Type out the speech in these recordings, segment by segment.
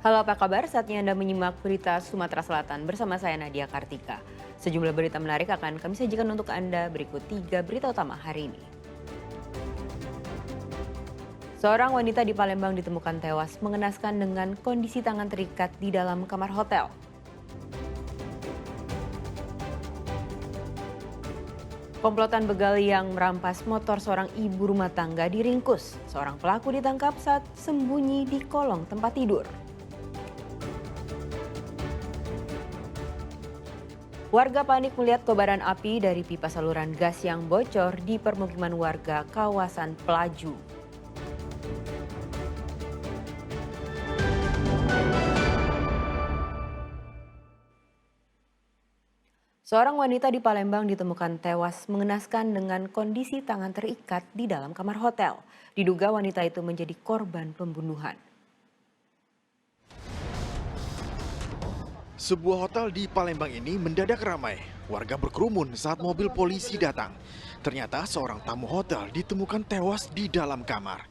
Halo, apa kabar? Saatnya Anda menyimak berita Sumatera Selatan bersama saya Nadia Kartika. Sejumlah berita menarik akan kami sajikan untuk Anda. Berikut 3 berita utama hari ini. Seorang wanita di Palembang ditemukan tewas mengenaskan dengan kondisi tangan terikat di dalam kamar hotel. Komplotan begal yang merampas motor seorang ibu rumah tangga diringkus. Seorang pelaku ditangkap saat sembunyi di kolong tempat tidur. Warga panik melihat kobaran api dari pipa saluran gas yang bocor di permukiman warga kawasan Pelaju. Seorang wanita di Palembang ditemukan tewas mengenaskan dengan kondisi tangan terikat di dalam kamar hotel. Diduga wanita itu menjadi korban pembunuhan. Sebuah hotel di Palembang ini mendadak ramai. Warga berkerumun saat mobil polisi datang. Ternyata seorang tamu hotel ditemukan tewas di dalam kamar.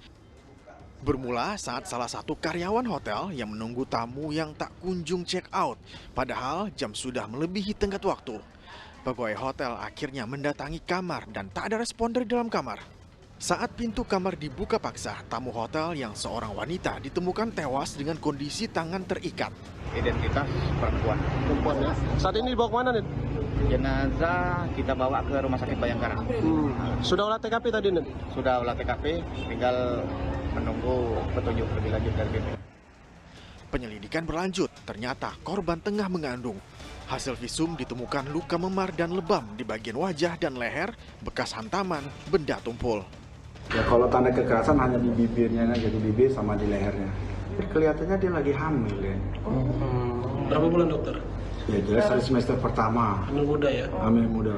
Bermula saat salah satu karyawan hotel yang menunggu tamu yang tak kunjung check out. Padahal jam sudah melebihi tenggat waktu. Pegawai hotel akhirnya mendatangi kamar dan tak ada respon dari dalam kamar. Saat pintu kamar dibuka paksa, tamu hotel yang seorang wanita ditemukan tewas dengan kondisi tangan terikat. Identitas perempuan. Perempuan ya. Saat ini dibawa kemana nih? Jenazah kita bawa ke Rumah Sakit Bayangkara. Sudah olah TKP tadi nih? Sudah olah TKP, tinggal menunggu petunjuk lebih lanjut dari BP. Penyelidikan berlanjut, ternyata korban tengah mengandung. Hasil visum ditemukan luka memar dan lebam di bagian wajah dan leher, bekas hantaman, benda tumpul. Ya kalau tanda kekerasan hanya di bibirnya aja, di bibir sama di lehernya. Kelihatannya dia lagi hamil ya. Berapa bulan dokter? Ya jelas dari semester pertama. Hamil muda ya? Hamil muda.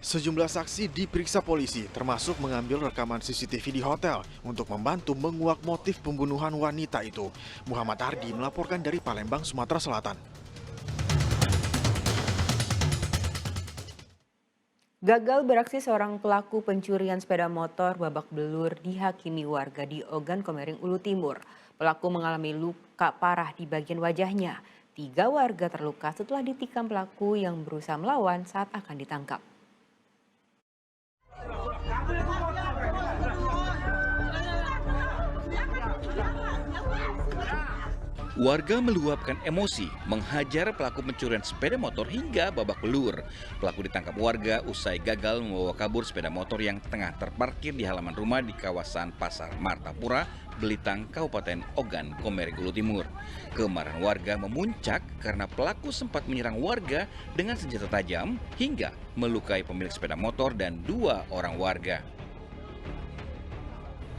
Sejumlah saksi diperiksa polisi, termasuk mengambil rekaman CCTV di hotel untuk membantu menguak motif pembunuhan wanita itu. Muhammad Ardi melaporkan dari Palembang, Sumatera Selatan. Gagal beraksi seorang pelaku pencurian sepeda motor babak belur dihakimi warga di Ogan Komering, Ulu Timur. Pelaku mengalami luka parah di bagian wajahnya. 3 warga terluka setelah ditikam pelaku yang berusaha melawan saat akan ditangkap. Warga meluapkan emosi, menghajar pelaku pencurian sepeda motor hingga babak belur. Pelaku ditangkap warga usai gagal membawa kabur sepeda motor yang tengah terparkir di halaman rumah di kawasan Pasar Martapura, Belitang, Kabupaten Ogan Komering, Ulu Timur. Kemarahan warga memuncak karena pelaku sempat menyerang warga dengan senjata tajam hingga melukai pemilik sepeda motor dan 2 orang warga.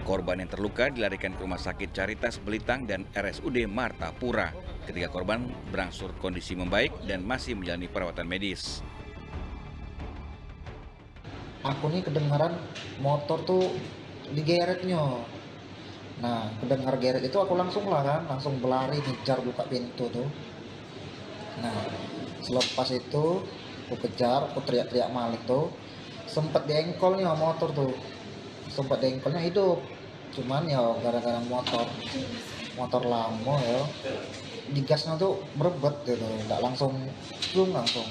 Korban yang terluka dilarikan ke Rumah Sakit Caritas Belitang dan RSUD Martapura. Ketiga korban berangsur kondisi membaik dan masih menjalani perawatan medis. Aku nih kedengaran motor tuh digeretnya. Nah, kedengar geret itu aku langsung berlari ngejar buka pintu tuh. Nah, selepas itu aku kejar, aku teriak-teriak maling tuh. Sempat diengkolnya motor tuh. Sempat diengkolnya hidup. Cuman ya gara-gara motor lama ya, digasnya tuh berebet gitu, nggak langsung belum langsung.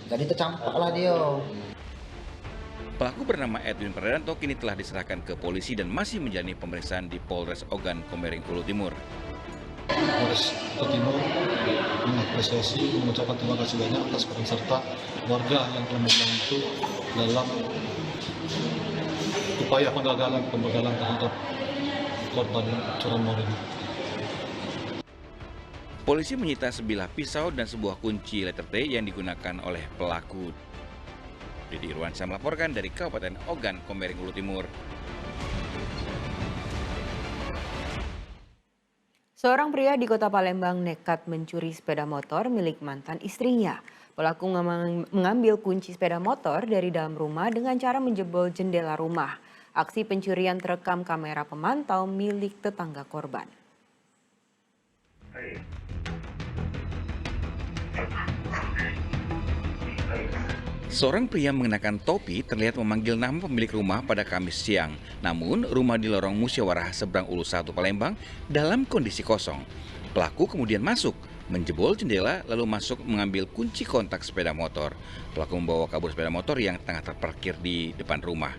Jadi tercampak lah dia. Pelaku bernama Edwin Pradanto kini telah diserahkan ke polisi dan masih menjalani pemeriksaan di Polres Ogan Komering, Ulu Timur. Polres Ulu Timur mengapresiasi, mengucapkan terima kasih banyak atas peran serta warga yang telah membantu dalam upaya pembekalan terhadap korban curanmor ini. Polisi menyita sebilah pisau dan sebuah kunci letter T yang digunakan oleh pelaku. Didi Irwansyah melaporkan dari Kabupaten Ogan Komering, Ulu Timur. Seorang pria di Kota Palembang nekat mencuri sepeda motor milik mantan istrinya. Pelaku mengambil kunci sepeda motor dari dalam rumah dengan cara menjebol jendela rumah. Aksi pencurian terekam kamera pemantau milik tetangga korban. Seorang pria mengenakan topi terlihat memanggil nama pemilik rumah pada Kamis siang. Namun, rumah di lorong Musyawarah Seberang Ulu 1 Palembang dalam kondisi kosong. Pelaku kemudian masuk, menjebol jendela lalu masuk mengambil kunci kontak sepeda motor. Pelaku membawa kabur sepeda motor yang tengah terparkir di depan rumah.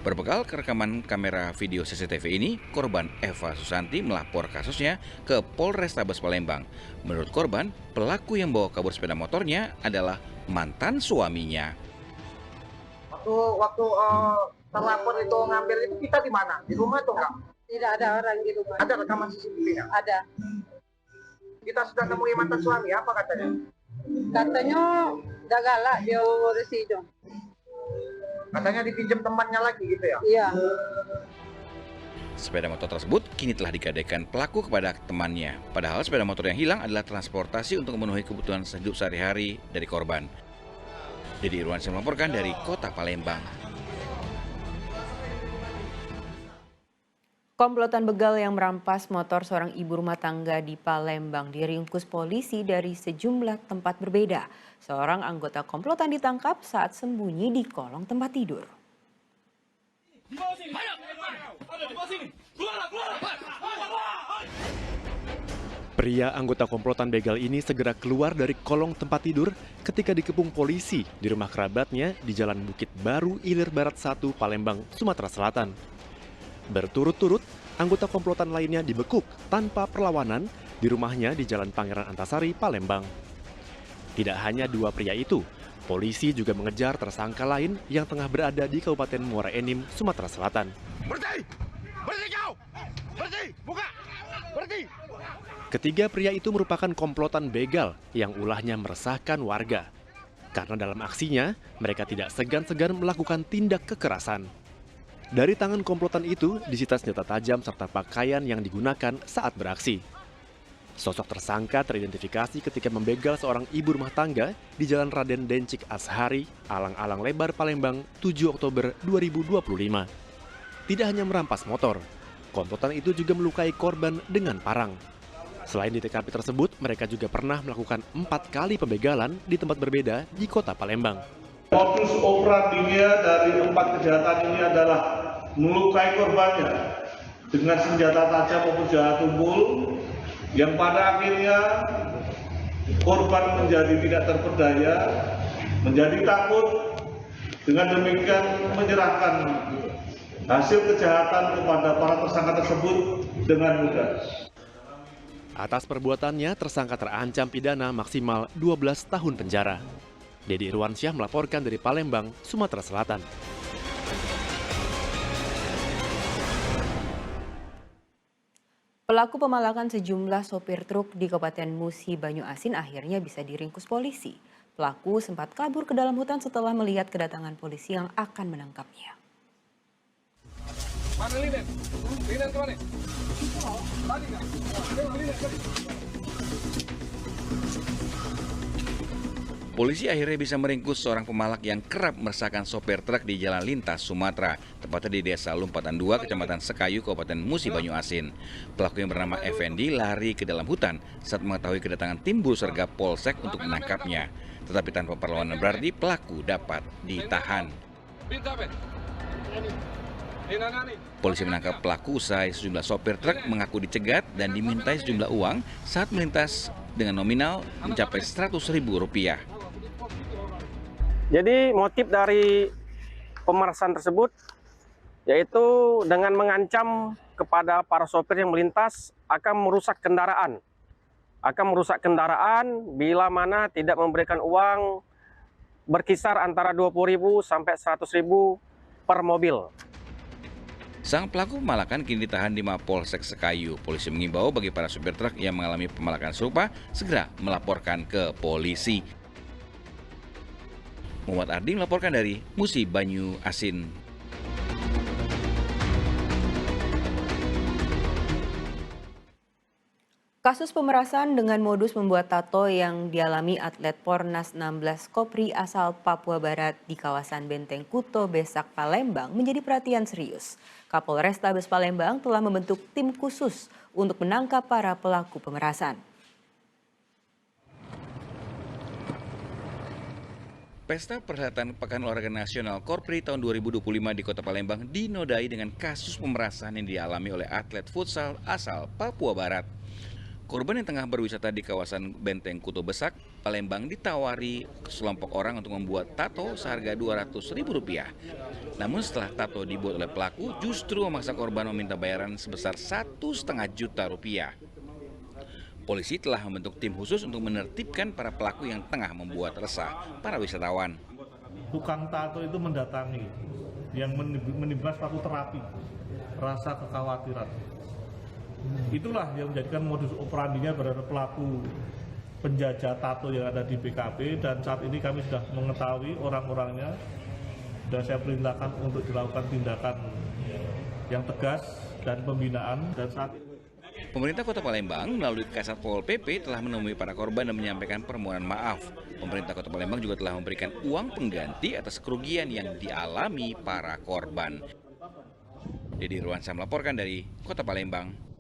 Berbekal rekaman kamera video CCTV ini, korban Eva Susanti melapor kasusnya ke Polrestabes Palembang. Menurut korban, pelaku yang bawa kabur sepeda motornya adalah mantan suaminya. Waktu terlapor itu ngambil itu kita di mana? Di rumah atau enggak? Tidak ada orang di rumah. Ada rekaman CCTV-nya? Ada. Kita sudah nemui mantan suami, apa katanya? Katanya udah galak dia urus itu. Katanya dipinjam temannya lagi gitu ya? Iya. Sepeda motor tersebut kini telah digadaikan pelaku kepada temannya. Padahal sepeda motor yang hilang adalah transportasi untuk memenuhi kebutuhan hidup sehari-hari dari korban. Dedi Irwansyah melaporkan dari Kota Palembang. Komplotan begal yang merampas motor seorang ibu rumah tangga di Palembang diringkus polisi dari sejumlah tempat berbeda. Seorang anggota komplotan ditangkap saat sembunyi di kolong tempat tidur. Pria anggota komplotan begal ini segera keluar dari kolong tempat tidur ketika dikepung polisi di rumah kerabatnya di Jalan Bukit Baru, Ilir Barat 1, Palembang, Sumatera Selatan. Berturut-turut, anggota komplotan lainnya dibekuk tanpa perlawanan di rumahnya di Jalan Pangeran Antasari, Palembang. Tidak hanya dua pria itu, polisi juga mengejar tersangka lain yang tengah berada di Kabupaten Muara Enim, Sumatera Selatan. Berhenti! Berhenti kau! Berhenti! Buka! Berhenti! Ketiga pria itu merupakan komplotan begal yang ulahnya meresahkan warga. Karena dalam aksinya, mereka tidak segan-segan melakukan tindak kekerasan. Dari tangan komplotan itu disita senjata tajam serta pakaian yang digunakan saat beraksi. Sosok tersangka teridentifikasi ketika membegal seorang ibu rumah tangga di Jalan Raden Dencik Ashari, Alang-Alang Lebar, Palembang, 7 Oktober 2025. Tidak hanya merampas motor, komplotan itu juga melukai korban dengan parang. Selain di TKP tersebut, mereka juga pernah melakukan 4 kali pembegalan di tempat berbeda di kota Palembang. Modus operandinya dari 4 kejahatan ini adalah melukai korbannya dengan senjata tajam maupun senjata tumpul, yang pada akhirnya korban menjadi tidak terperdaya, menjadi takut, dengan demikian menyerahkan hasil kejahatan kepada para tersangka tersebut dengan mudah. Atas perbuatannya, tersangka terancam pidana maksimal 12 tahun penjara. Dedi Irwansyah melaporkan dari Palembang, Sumatera Selatan. Pelaku pemalakan sejumlah sopir truk di Kabupaten Musi Banyu Asin akhirnya bisa diringkus polisi. Pelaku sempat kabur ke dalam hutan setelah melihat kedatangan polisi yang akan menangkapnya. Mana Linen? Linen kemana? Polisi akhirnya bisa meringkus seorang pemalak yang kerap meresahkan sopir truk di jalan lintas Sumatera, tepatnya di Desa Lumpatan 2, Kecamatan Sekayu, Kabupaten Musi Banyu Asin. Pelaku yang bernama Effendi lari ke dalam hutan saat mengetahui kedatangan tim Bulserga Polsek untuk menangkapnya. Tetapi tanpa perlawanan berarti pelaku dapat ditahan. Polisi menangkap pelaku usai sejumlah sopir truk mengaku dicegat dan dimintai sejumlah uang saat melintas dengan nominal mencapai Rp100.000. Jadi motif dari pemerasan tersebut yaitu dengan mengancam kepada para sopir yang melintas akan merusak kendaraan. Bila mana tidak memberikan uang berkisar antara Rp20.000 sampai Rp100.000 per mobil. Sang pelaku pemalakan kini ditahan di Mapolsek Sekayu. Polisi mengimbau bagi para supir truk yang mengalami pemalakan serupa segera melaporkan ke polisi. Muhammad Ardi melaporkan dari Musi Banyu Asin. Kasus pemerasan dengan modus membuat tato yang dialami atlet Pornas 16 Kopri asal Papua Barat di kawasan Benteng Kuto Besak Palembang menjadi perhatian serius. Kapolrestabes Palembang telah membentuk tim khusus untuk menangkap para pelaku pemerasan. Pesta Perhelatan Pekan Olahraga Nasional Korpri tahun 2025 di Kota Palembang dinodai dengan kasus pemerasan yang dialami oleh atlet futsal asal Papua Barat. Korban yang tengah berwisata di kawasan Benteng Kuto Besak, Palembang ditawari sekelompok orang untuk membuat tato seharga Rp200.000. Namun setelah tato dibuat oleh pelaku, justru memaksa korban meminta bayaran sebesar Rp1,5 juta. Polisi telah membentuk tim khusus untuk menertibkan para pelaku yang tengah membuat resah para wisatawan. Tukang tato itu mendatangi, yang menimbulkan suatu terapi, rasa kekhawatiran. Itulah yang menjadikan modus operandinya pada pelaku penjajah tato yang ada di BKP, dan saat ini kami sudah mengetahui orang-orangnya dan saya perintahkan untuk dilakukan tindakan yang tegas dan pembinaan. Dan saat ini Pemerintah Kota Palembang melalui Kasat Pol PP telah menemui para korban dan menyampaikan permohonan maaf. Pemerintah Kota Palembang juga telah memberikan uang pengganti atas kerugian yang dialami para korban. Dedi Irwansyah melaporkan dari Kota Palembang.